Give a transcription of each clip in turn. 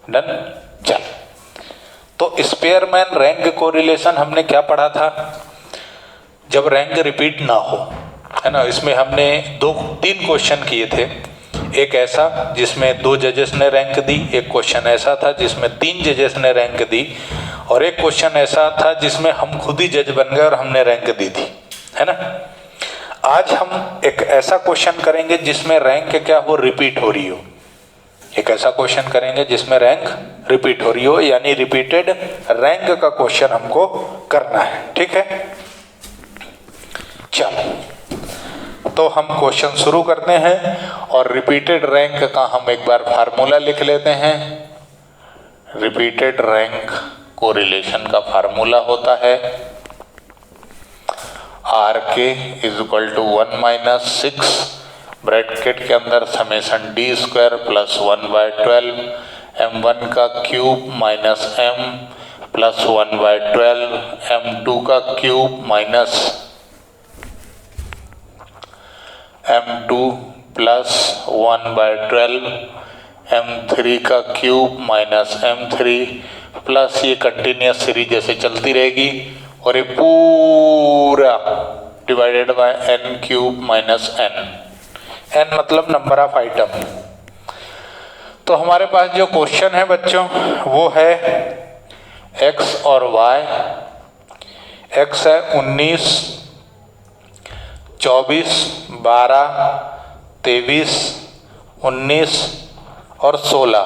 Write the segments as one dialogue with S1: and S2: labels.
S1: Done. चल, तो Spearman rank correlation हमने क्या पढ़ा था? जब रैंक रिपीट ना हो, है ना। इसमें हमने 2-3 क्वेश्चन किए थे। एक ऐसा जिसमें 2 जजेस ने रैंक दी, एक क्वेश्चन ऐसा था जिसमें 3 जजेस ने रैंक दी, और एक क्वेश्चन ऐसा था जिसमें हम खुद ही जज बन गए और हमने रैंक दी थी, है ना। आज हम एक ऐसा क्वेश्चन करेंगे जिसमें रैंक क्या हो, रिपीट हो रही हो। एक ऐसा क्वेश्चन करेंगे जिसमें रैंक रिपीट हो रही हो, यानी रिपीटेड रैंक का क्वेश्चन हमको करना है, ठीक है। चलो, तो हम क्वेश्चन शुरू करते हैं, और रिपीटेड रैंक का हम एक बार फार्मूला लिख लेते हैं। रिपीटेड रैंक कोरिलेशन का फार्मूला होता है RK = 1 - 6 ब्रैकेट के अंदर समेशन d² + 1/12 m1 का क्यूब माइनस m + 1/12 m2 का क्यूब माइनस m2 + 1/12 m3 का क्यूब माइनस m3 प्लस, ये कंटिन्यूस सीरीज जैसे चलती रहेगी, और ये पूरा divided by n³ - n। n मतलब नंबर ऑफ आइटम। तो हमारे पास जो क्वेश्चन है बच्चों वो है x और y। x है 19, 24, 12, 23, 19 और 16,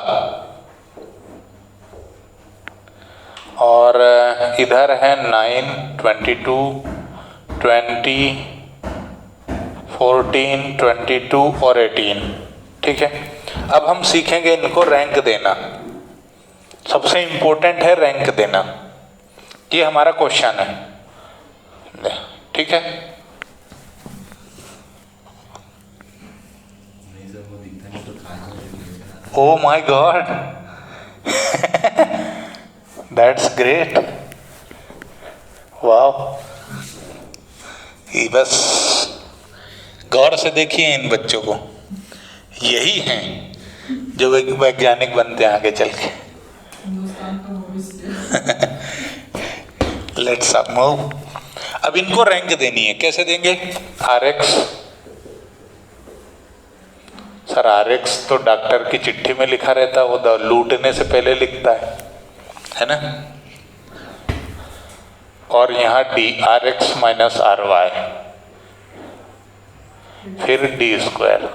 S1: और इधर है 9, 22, 20, 14, 22 और 18, ठीक है। अब हम सीखेंगे इनको रैंक देना। सबसे इंपॉर्टेंट है रैंक देना, ये हमारा क्वेश्चन है, ठीक है। Oh my God, that's great, वाह। ये बस गौर से देखिए इन बच्चों को, यही हैं जो वैज्ञानिक बनते हैं आगे चल के। Let's move. अब इनको रैंक देनी है, कैसे देंगे? RX, सर RX तो डॉक्टर की चिट्ठी में लिखा रहता है, वो लूटने से पहले लिखता है ना। और यहाँ RX - RY, फिर d²,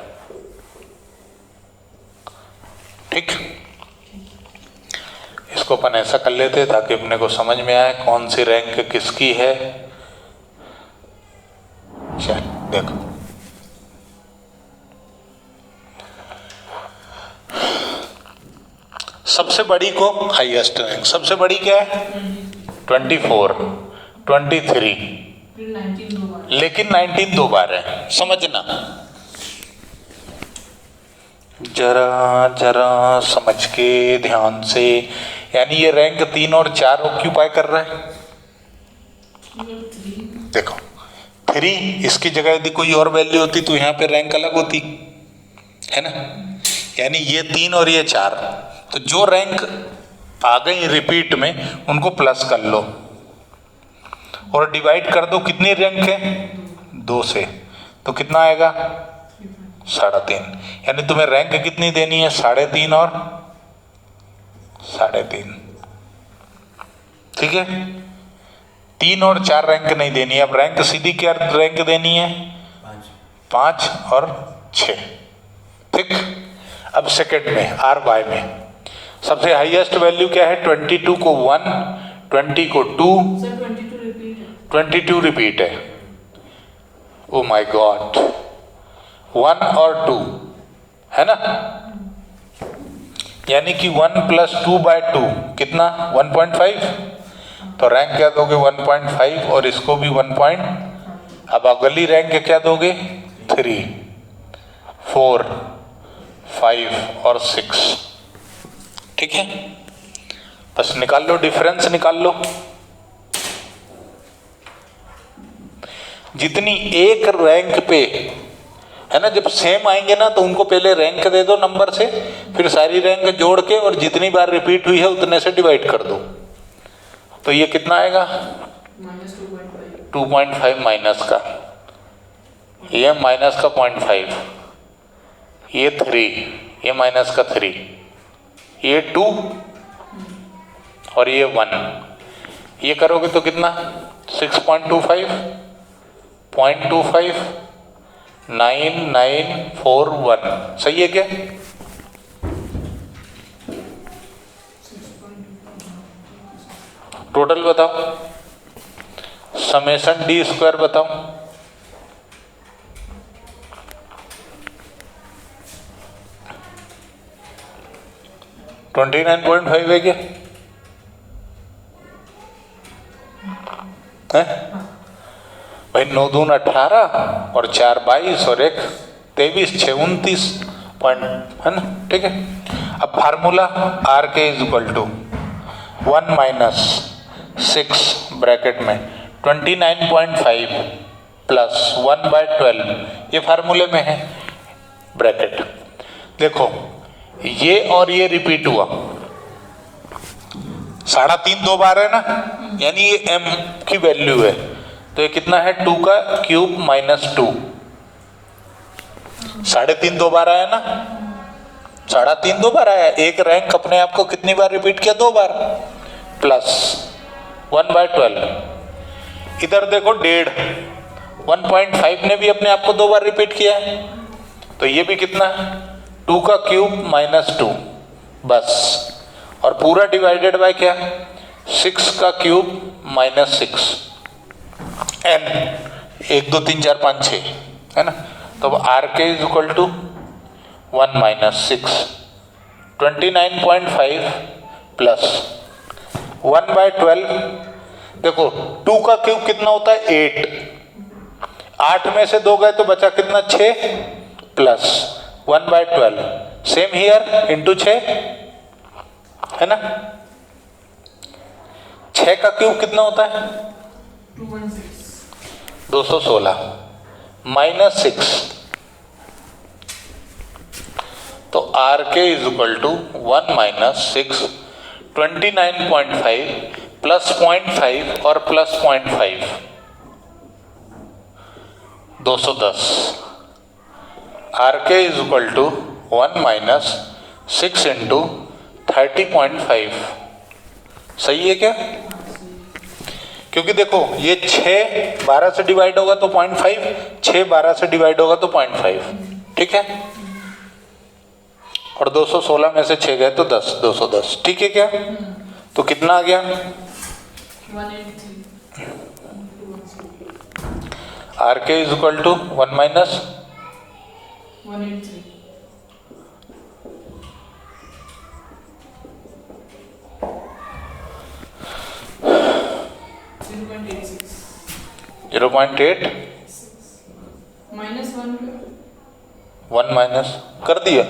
S1: ठीक। इसको अपन ऐसा कर लेते ताकि अपने को समझ में आए कौन सी रैंक किसकी है। चल देखो, सबसे बड़ी को हाईएस्ट रैंक, सबसे बड़ी क्या है? 24, 23, लेकिन 19 2 बार है, समझना जरा समझ के ध्यान से। यानी ये रैंक 3 और 4 ऑक्यूपाई कर रहा है। देखो 3, इसकी जगह यदि कोई और वैल्यू होती तो यहाँ पे रैंक अलग होती, है ना। यानी ये 3 और ये 4, तो जो रैंक आ गई रिपीट में उनको प्लस कर लो और डिवाइड कर दो। कितनी रैंक है? 2 से, तो कितना आएगा? 3.5। यानी तुम्हें रैंक कितनी देनी है? 3.5 और 3.5, ठीक है। 3 और 4 रैंक नहीं देनी है। अब रैंक सीधी क्या रैंक देनी है? 5 और 6, ठीक। अब सेकंड में RY में सबसे हाईएस्ट वैल्यू क्या है? 22 को 1, 20 को 2, 22 रिपीट है। ओ माय गॉड, 1 और 2 है ना। यानी कि 1 + 2/2 कितना? 1.5। तो रैंक क्या दोगे? 1.5, और इसको भी 1. अब अगली रैंक क्या दोगे? 3, 4, 5 और 6, ठीक है। बस निकाल लो, डिफरेंस निकाल लो। जितनी एक रैंक पे है ना। जब सेम आएंगे ना तो उनको पहले रैंक दे दो नंबर से, फिर सारी रैंक जोड़ के और जितनी बार रिपीट हुई है उतने से डिवाइड कर दो। तो ये कितना आएगा? -2.5 माइनस का, ये माइनस का 0.5, ये 3, ये माइनस का 3, ये 2 और ये 1। ये करोगे तो कितना? 6.25, 0.25, 9941। सही है क्या? टोटल बताओ, समेशन डी स्क्वायर बताओ। ट्वेंटी 29.5 है क्या? है भाई, 9 दून 18 और 4 22 और 1 23, 6 29 पॉइंट, है ना। ठीक है। अब formula R K is equal to 1 minus 6 bracket में 29.5 प्लस 1/12, ये फार्मूले में है ब्रैकेट। देखो ये और ये रिपीट हुआ, 3.5 2 बार है ना, यानी ये m की वैल्यू है। तो ये कितना है? 2 का क्यूब माइनस 2। 3.5 2 बार आया ना, 3.5 2 बार आया। एक रैंक अपने आप को कितनी बार रिपीट किया? 2 बार, प्लस 1/12। इधर देखो 1.5, 1.5 ने भी अपने आप को 2 बार रिपीट किया है। तो ये भी कितना? 2 का क्यूब माइनस 2 बस, और पूरा डिवाइडेड बाय क्या? 6 का क्यूब माइनस 6, n 1 2 3 4 5 6, है ना। तो अब R K is equal to 1 minus 6, 29.5 plus 1/12। देखो 2 का क्यूब कितना होता है? 8, 8 में से 2 गए तो बचा कितना? 6 प्लस 1/12, सेम हियर इंटू 6, है ना। 6 का क्यूब कितना होता है? 216 माइनस 6। तो R K is equal to 1 minus 6, 29.5 plus 0.5 और plus 0.5, 210। R K is equal to 1 minus 6 into 30.5। सही है क्या? क्योंकि देखो ये 6 12 से डिवाइड होगा तो 0.5, 6 12 से डिवाइड होगा तो 0.5, ठीक है। और 216 में से 6 गए तो 10, 210, ठीक है क्या? तो कितना आ गया?
S2: 183।
S1: R K is equal to 1 minus
S2: 183।
S1: -0.8 1 minus कर दिया।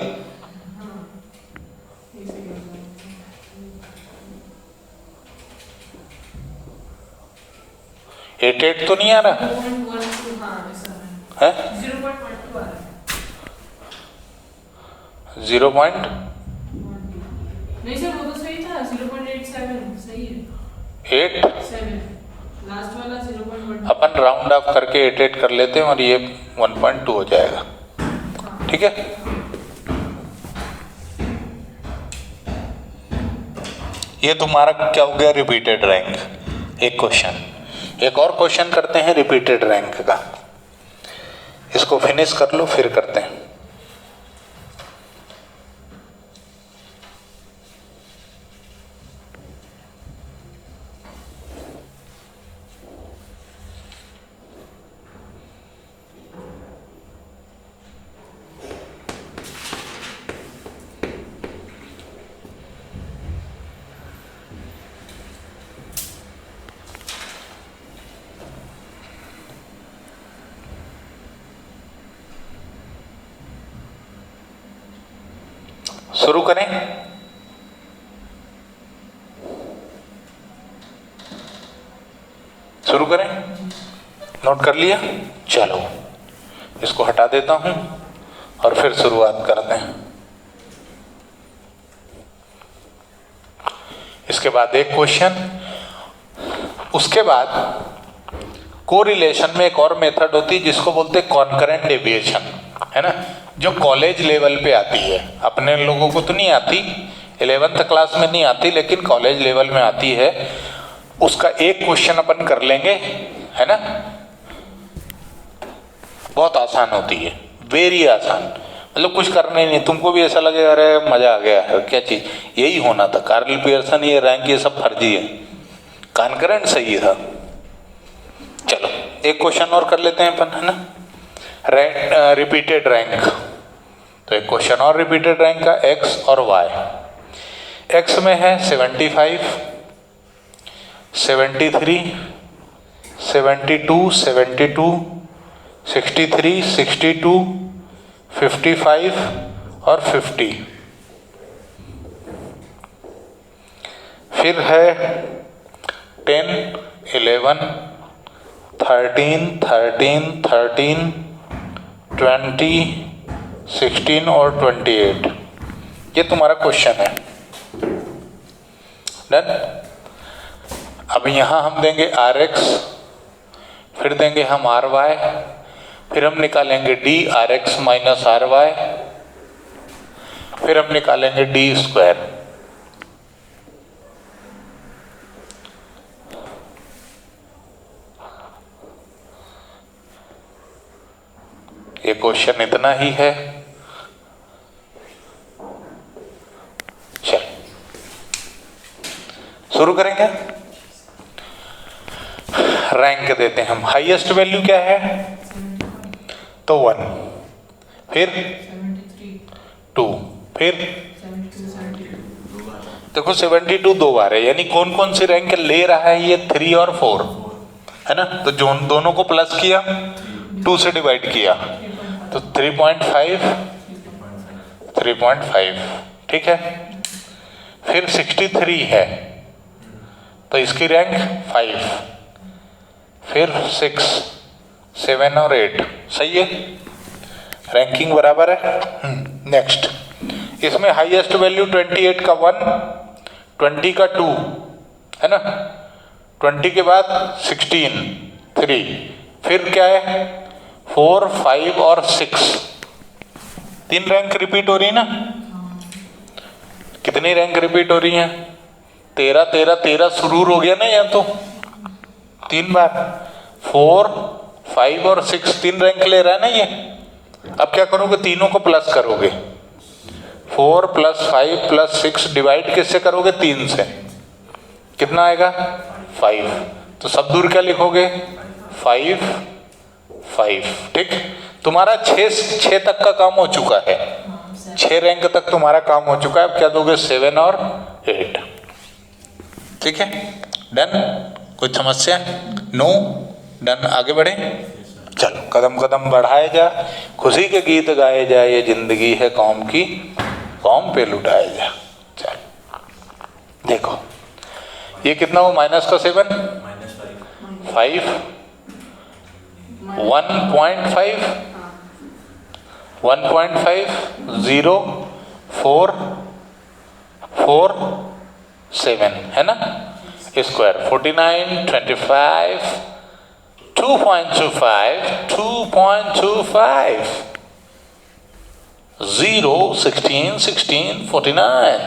S1: एट तो नहीं आ रहा है? 0.
S2: नहीं सर, वो तो सही था, 0.87 सही है।
S1: 8
S2: लास्ट वाला 0.1।
S1: अपन राउंड ऑफ करके 8 कर लेते हैं और ये 1.2 हो जाएगा, ठीक है। ये तुम्हारा क्या हो गया? Repeated rank. एक क्वेश्चन, एक और क्वेश्चन करते हैं रिपीटेड रैंक का। इसको फिनिश कर लो फिर करते हैं। शुरू करें? शुरू करें? नोट कर लिया? चलो इसको हटा देता हूं और फिर शुरुआत करते हैं। इसके बाद एक क्वेश्चन, उसके बाद कोरिलेशन में एक और मेथड होती है जिसको बोलते हैं कॉन्करेंट डेविएशन, है ना, जो कॉलेज लेवल पे आती है। अपने लोगों को तो नहीं आती, 11th क्लास में नहीं आती, लेकिन कॉलेज लेवल में आती है। उसका एक क्वेश्चन अपन कर लेंगे, है ना, बहुत आसान होती है, वेरी आसान, मतलब कुछ करना ही नहीं। तुमको भी ऐसा लगेगा अरे मजा आ गया है, क्या चीज, यही होना था, कार्ल पियर्सन ये रैंक ये सब फर्जी है, कॉन्करेंट सही था। चलो एक क्वेश्चन और कर लेते हैं अपन, है ना, रिपीटेड रैंक। तो एक क्वेश्चन और रिपीटेड रैंक का, एक्स और वाई। एक्स में है 75, 73, 72, 72, 63, 62, 55 और 50। फिर है 10, 11, 13, 13, 13, 20, 16 और 28। ये तुम्हारा क्वेश्चन है। डन। अब यहाँ हम देंगे आर एक्स, फिर देंगे हम आर वाई, फिर हम निकालेंगे D R X minus R Y, फिर हम निकालेंगे डी स्क्वायर। ये क्वेश्चन इतना ही है। चल शुरू करेंगे। रैंक देते हैं हम, हाईएस्ट वैल्यू क्या है, तो 1, फिर 2, फिर देखो 72 दो बार है, यानी कौन कौन सी रैंक ले रहा है ये, 3 और 4, है ना। तो जो दोनों को प्लस किया, 2 से डिवाइड किया, तो 3.5, 3.5, ठीक है। फिर 63 है, तो इसकी रैंक 5, फिर 6, 7 और 8, सही है, रैंकिंग बराबर है। नेक्स्ट, इसमें हाईएस्ट वैल्यू 28 का 1, 20 का 2, है ना, 20 के बाद 16, 3, फिर क्या है 4, 5 और 6, 3 रैंक रिपीट हो रही है ना। कितनी रैंक रिपीट हो रही है, 13, 13, 13 शुरू हो गया ना यहाँ, तो 3 बार, 4, 5 और 6, 3 रैंक ले रहा है ना ये। अब क्या करोगे, तीनों को प्लस करोगे, 4 + 5 + 6 डिवाइड किससे करोगे, 3 से, कितना आएगा 5। तो सब दूर क्या लिखोगे, 5, 5, ठीक। तुम्हारा 6 तक का काम हो चुका है, 6 रैंक तक तुम्हारा काम हो चुका है। अब क्या दोगे, 7 और 8, ठीक है। डन, कोई समस्या, नो, डन, आगे बढ़े। चलो कदम कदम बढ़ाए जा, खुशी के गीत गाए जा, ये जिंदगी है कौम की, कौम पे लुटाए जा। चल देखो ये कितना हो, माइनस का 7, 5, 1.5, 1.5, 0, 4, 4, 7, है ना, स्क्वायर 49, 25, 2.25, 2.25, 0, 16, 16, 49,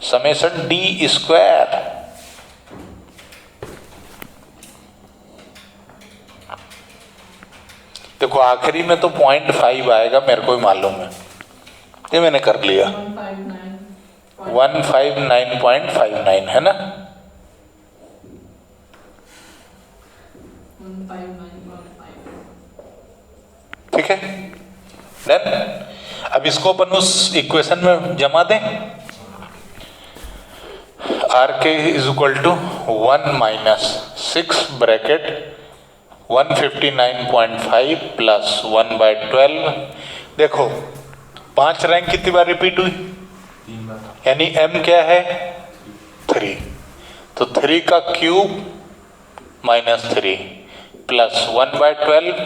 S1: समेशन डी स्क्वायर। देखो आखिरी में तो 0.5 आएगा, मेरे को ही मालूम है, ये मैंने कर लिया, 159.59, है ना, 159.5, ठीक है। डन। अब इसको अपन उस इक्वेशन में जमा दें, आर के = 1 - 6 ब्रैकेट 159.5 + 1/12। देखो 5 रैंक कितनी बार रिपीट हुई, यानी m क्या है, 3, तो 3 का क्यूब -3 + 1/12,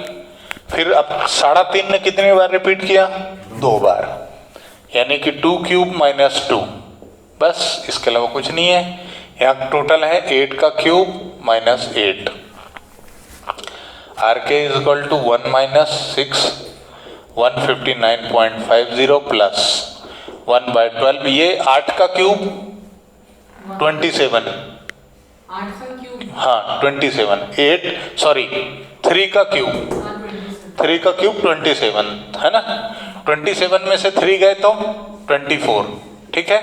S1: फिर अब 3.5 ने कितनी बार रिपीट किया? 2 बार, यानी कि 2 क्यूब माइनस 2, बस इसके अलावा कुछ नहीं है। यहाँ टोटल है 8 का cube minus 8। R K is equal to 1 minus 6 159.50 plus 1/12, ये 8 का क्यूब 27,
S2: 8 का क्यूब,
S1: हाँ 27, 3 का क्यूब, 3 का क्यूब 27 है ना। 27 में से 3 गए तो 24, ठीक है,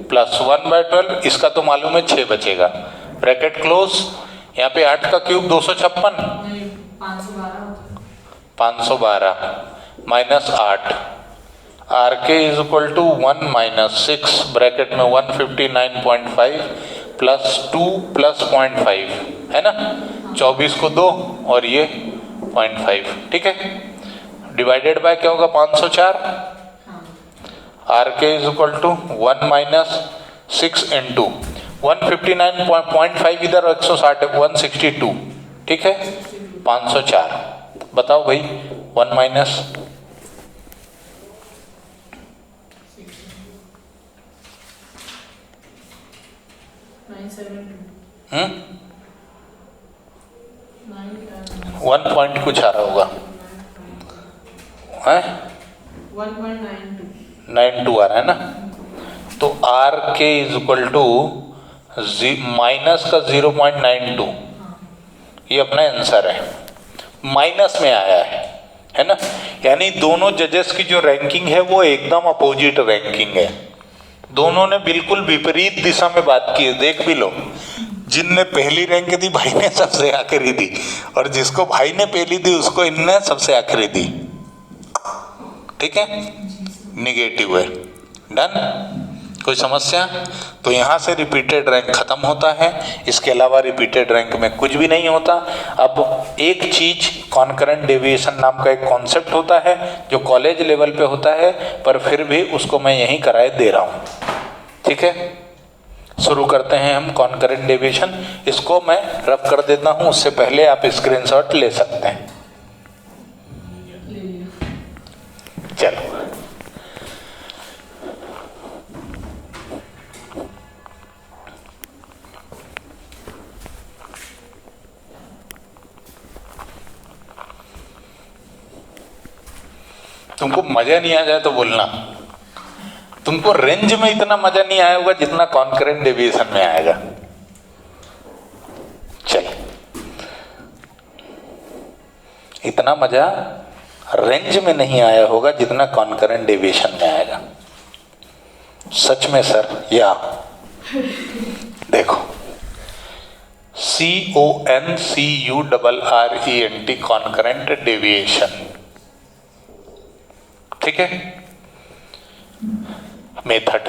S1: प्लस 1/12, इसका तो मालूम है 6 बचेगा, ब्रैकेट क्लोज। यहाँ पे 8 का cube 256, 512 minus 8, R K is equal to 1 minus 6 bracket में 159.5 प्लस 2 प्लस 0.5 है ना, 24 को 2 और ये 0.5, ठीक है, डिवाइडेड बाय क्या होगा 504। R K is equal to 1 minus 6 into 159.5 इधर 160 162, ठीक है, 504। बताओ भाई 1 माइनस 1 पॉइंट कुछ आ रहा होगा, है 1.92 आ रहा है ना। तो R K is equal to minus का 0.92, ये अपना आंसर है, माइनस में आया है ना। यानी दोनों जजेस की जो रैंकिंग है वो एकदम अपोजिट रैंकिंग है, दोनों ने बिल्कुल विपरीत दिशा में बात की है। देख भी लो, जिनने पहली रैंक दी भाई ने सबसे आखिरी दी, और जिसको भाई ने पहली दी उसको इनने सबसे आखिरी दी, ठीक है, निगेटिव है। डन, कोई समस्या? तो यहाँ से रिपीटेड रैंक खत्म होता है, इसके अलावा रिपीटेड रैंक में कुछ भी नहीं होता। अब एक चीज कॉन्करेंट डेविएशन नाम का एक कॉन्सेप्ट होता है जो कॉलेज लेवल पे होता है, पर फिर भी उसको मैं यहीं कराए दे रहा हूँ, ठीक है। शुरू करते हैं हम कॉन्करेंट डेविएशन, इसको मैं रफ कर देता हूँ, उससे पहले आप स्क्रीनशॉट ले सकते हैं। चलो, तुमको मजा नहीं आ जाए तो बोलना, तुमको रेंज में इतना मजा नहीं आया होगा जितना कॉन्करेंट डेविएशन में आएगा। चल, इतना मजा रेंज में नहीं आया होगा जितना कॉन्करेंट डेविएशन में आएगा। सच में सर, या देखो, CONCURRENT कॉन्करेंट डेविएशन, ठीक है। मेथड,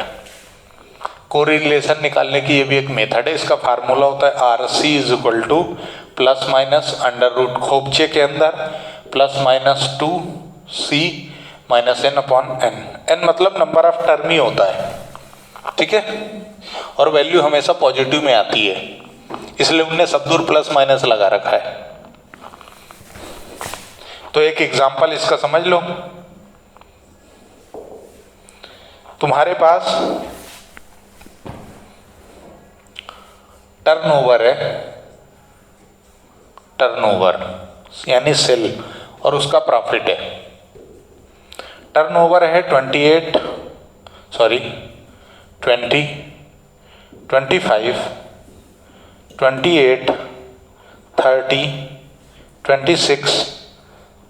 S1: कोरिलेशन निकालने की ये भी एक मेथड है। इसका फार्मूला होता है RC is equal to plus minus under root खोपचे के अंदर plus minus 2C minus n upon n। n मतलब नंबर ऑफ टर्म ही होता है, ठीक है, और वैल्यू हमेशा पॉजिटिव में आती है, इसलिए उनने सब दूर प्लस माइनस लगा रखा है। तो एक एग्जांपल इसका समझ लो। तुम्हारे पास टर्नओवर है, टर्नओवर यानी सेल, और उसका प्रॉफिट है। टर्नओवर है 20, 25, 28, 30, 26,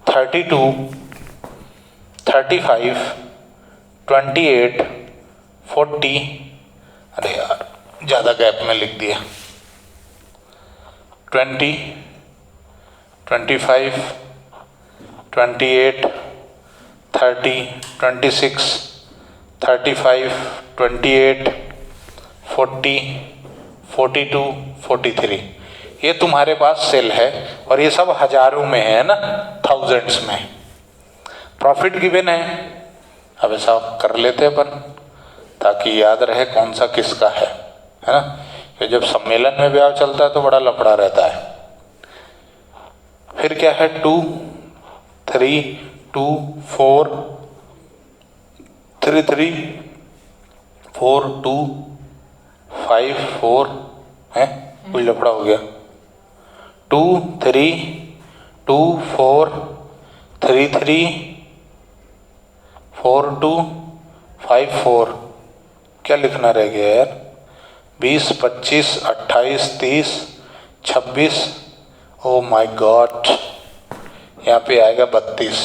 S1: 32, 35, 28, 40, अरे यार ज़्यादा गैप में लिख दिया, 20, 25, 28, 30, 26, 35, 28, 40, 42, 43, ये तुम्हारे पास सेल है, और ये सब हजारों में है ना, थाउजेंड्स में। प्रॉफिट गिवन है, अब ऐसा कर लेते अपन ताकि याद रहे कौन सा किसका है ना। कि जब सम्मेलन में ब्याह चलता है तो बड़ा लफड़ा रहता है। फिर क्या है 2, 3 2 4 3 3 4 2 5 4 है, कोई लफड़ा हो गया। 2 3 2 4 3 3 4 2 5 4, क्या लिखना रह गया यार? 20 25 28 30 26, ओ माय गॉड, यहाँ पे आएगा 32।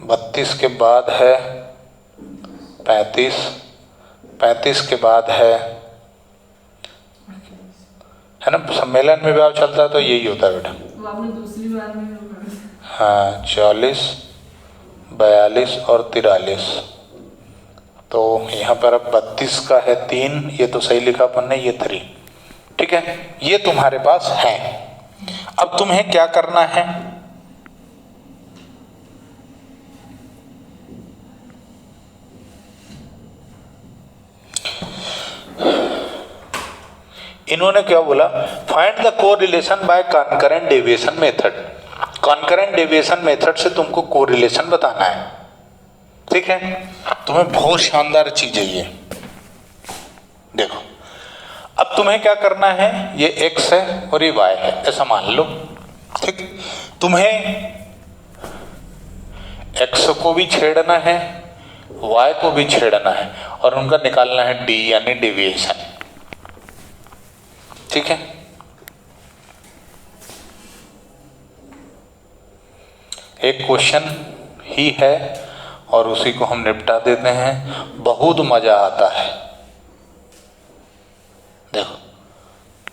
S1: 32 के बाद है 35, 35 के बाद है ना, सम्मेलन में व्याव चलता है तो यही होता है बेटा।
S2: वो आपने दूसरी बार में वो कर दिया।
S1: हाँ, 44 42 और 43, तो यहाँ पर अब 32 का है 3, ये तो सही लिखा अपन ने, ये 3, ठीक है, ये तुम्हारे पास है। अब तुम्हें क्या करना है, इन्होंने क्या बोला, find the correlation by concurrent deviation method. Concurrent deviation method से तुमको कोरिलेशन बताना है, ठीक है। तुम्हें बहुत शानदार चीज है ये, देखो। अब तुम्हें क्या करना है, ये x है और ये y है, ऐसा मान लो, ठीक। तुम्हें x को भी छेड़ना है, y को भी छेड़ना है, और उनका निकालना है d यानी डेविएशन, ठीक है। एक क्वेश्चन ही है और उसी को हम निपटा देते हैं, बहुत मजा आता है। देखो,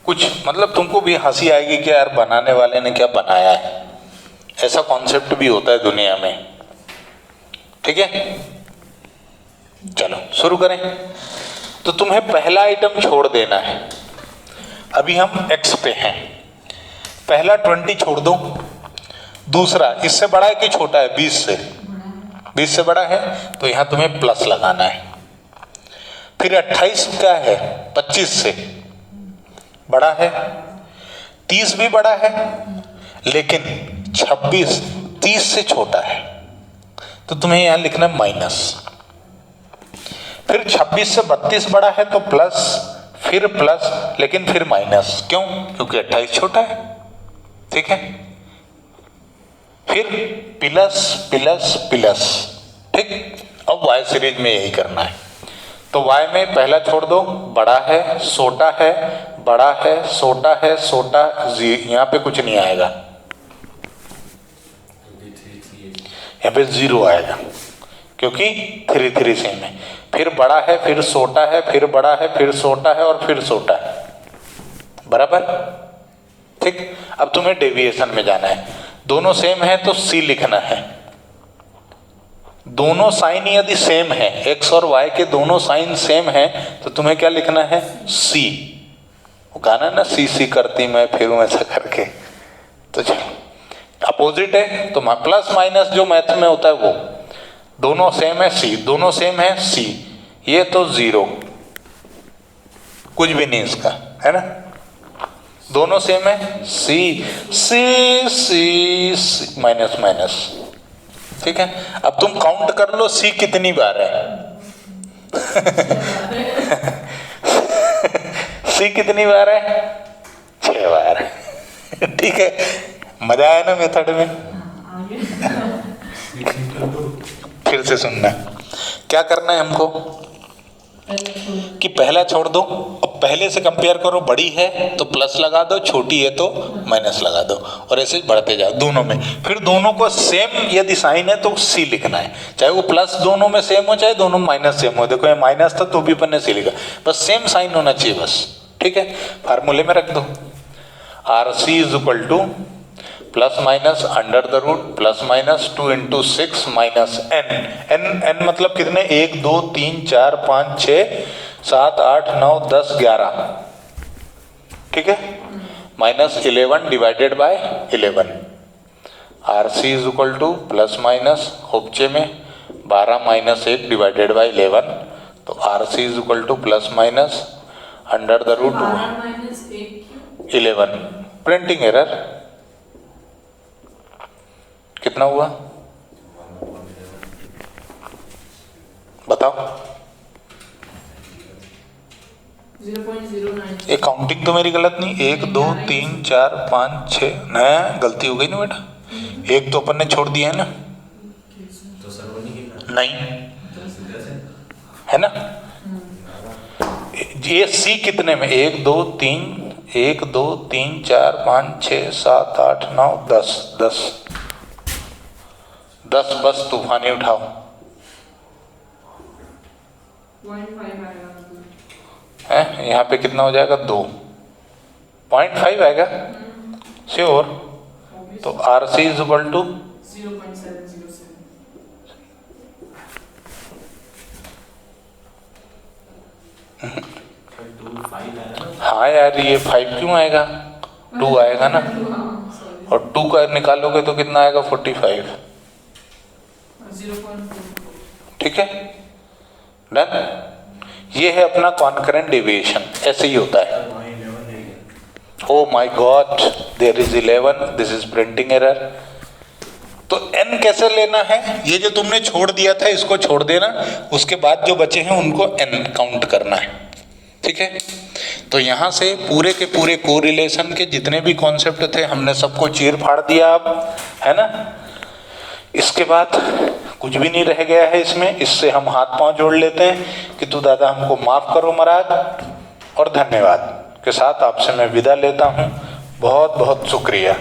S1: कुछ मतलब तुमको भी हंसी आएगी कि यार बनाने वाले ने क्या बनाया है, ऐसा कॉन्सेप्ट भी होता है दुनिया में, ठीक है। चलो शुरू करें। तो तुम्हें पहला आइटम छोड़ देना है, अभी हम x पे हैं, पहला 20 छोड़ दो, दूसरा इससे बड़ा है कि छोटा है, 20 से, 20 से बड़ा है तो यहां तुम्हें प्लस लगाना है। फिर 28 क्या है, 25 से बड़ा है, 30 भी बड़ा है, लेकिन 26 30 से छोटा है, तो तुम्हें यहां लिखना है माइनस। फिर 26 से 32 बड़ा है तो प्लस, फिर प्लस, लेकिन फिर माइनस, क्यों? क्योंकि 28 छोटा है, ठीक है। फिर प्लस प्लस प्लस, ठीक। अब y सीरीज में यही करना है। तो y में पहला छोड़ दो, बड़ा है, छोटा है, बड़ा है, छोटा है, छोटा, यहाँ पे कुछ नहीं आएगा, यहाँ पे 0 आएगा क्योंकि 3 3 सेम है। फिर बड़ा है, फिर छोटा है, फिर बड़ा है, फिर छोटा है और फिर छोटा है, बराबर, ठीक। अब तुम्हें डेविएशन में जाना है, दोनों सेम है तो C लिखना है। दोनों साइन यदि सेम है, x और y के दोनों साइन सेम है, तो तुम्हें क्या लिखना है, C। वो गाना ना, सी करती मैं फिरूं ऐसा करके, तो चलो अपोजिट है तो प्लस माइनस जो मैथ में होता है वो, दोनों सेम है C, दोनों सेम है C, ये तो 0, कुछ भी नहीं इसका, है ना, दोनों सेम है C C C C minus minus, ठीक है। अब तुम काउंट कर लो C कितनी बार है C कितनी बार है, 6 बार, ठीक है। मजा आया ना मेथड में। फिर से सुनना, क्या करना है हमको कि पहला छोड़ दो, अब पहले से कंपेयर करो, बड़ी है तो प्लस लगा दो, छोटी है तो माइनस लगा दो, और ऐसे बढ़ते जाओ दोनों में। फिर दोनों को सेम यदि साइन है तो C लिखना है, चाहे वो प्लस दोनों में सेम हो चाहे दोनों माइनस सेम हो। देखो ये माइनस था तो भी अपन ने C लिखा, बस सेम साइन होना चाहिए बस, ठीक है। फार्मूले में रख दो, RC is equal to plus minus under the root plus minus 2 into 6 minus n मतलब कितने, 1 2 3 4 5 6 7 8 9 10 11, ठीक है, minus 11 divided by 11। RC is equal to plus minus होपचे में 12 माइनस 1 डिवाइडेड बाय 11, तो RC is equal to plus minus under the root
S2: 12 - 1 क्यों?
S1: 11, printing error, कितना हुआ बताओ?
S2: 0.09।
S1: ये काउंटिंग तो मेरी गलत नहीं, 1 2 3 4 5 6 न, गलती हो गई ना बेटा, एक तो अपन ने छोड़ दिया है ना,
S3: तो सर्वनी
S1: नहीं है ना। ये सी कितने में, 1 2 3 1 2 3 4 5 6 7 8 9 10 10 10 बस तूफानी उठाओ
S2: 0.5 आएगा
S1: है, यहाँ पे कितना हो जाएगा 2.5 आएगा श्योर। तो R C is equal to
S2: 0.707।
S1: हाँ यार ये 5 क्यों आएगा, 2 आएगा ना, और 2 का निकालोगे तो कितना आएगा 45।
S2: 0.4।
S1: ठीक है डन। ये है अपना कॉन्करेंट डेविएशन, ऐसे ही होता है। Oh my God there is 11, this is printing error. तो n कैसे लेना है, ये जो तुमने छोड़ दिया था इसको छोड़ देना, उसके बाद जो बचे हैं उनको n काउंट करना है। ठीक है, तो यहां से पूरे के पूरे कोरिलेशन के जितने भी कॉन्सेप्ट थे हमने सबको चीर फाड़ दिया अब, है ना। इसके बाद कुछ भी नहीं रह गया है इसमें, इससे हम हाथ पांव जोड़ लेते हैं कि तू दादा हमको माफ करो महाराज, और धन्यवाद के साथ आपसे मैं विदा लेता हूं। बहुत बहुत शुक्रिया।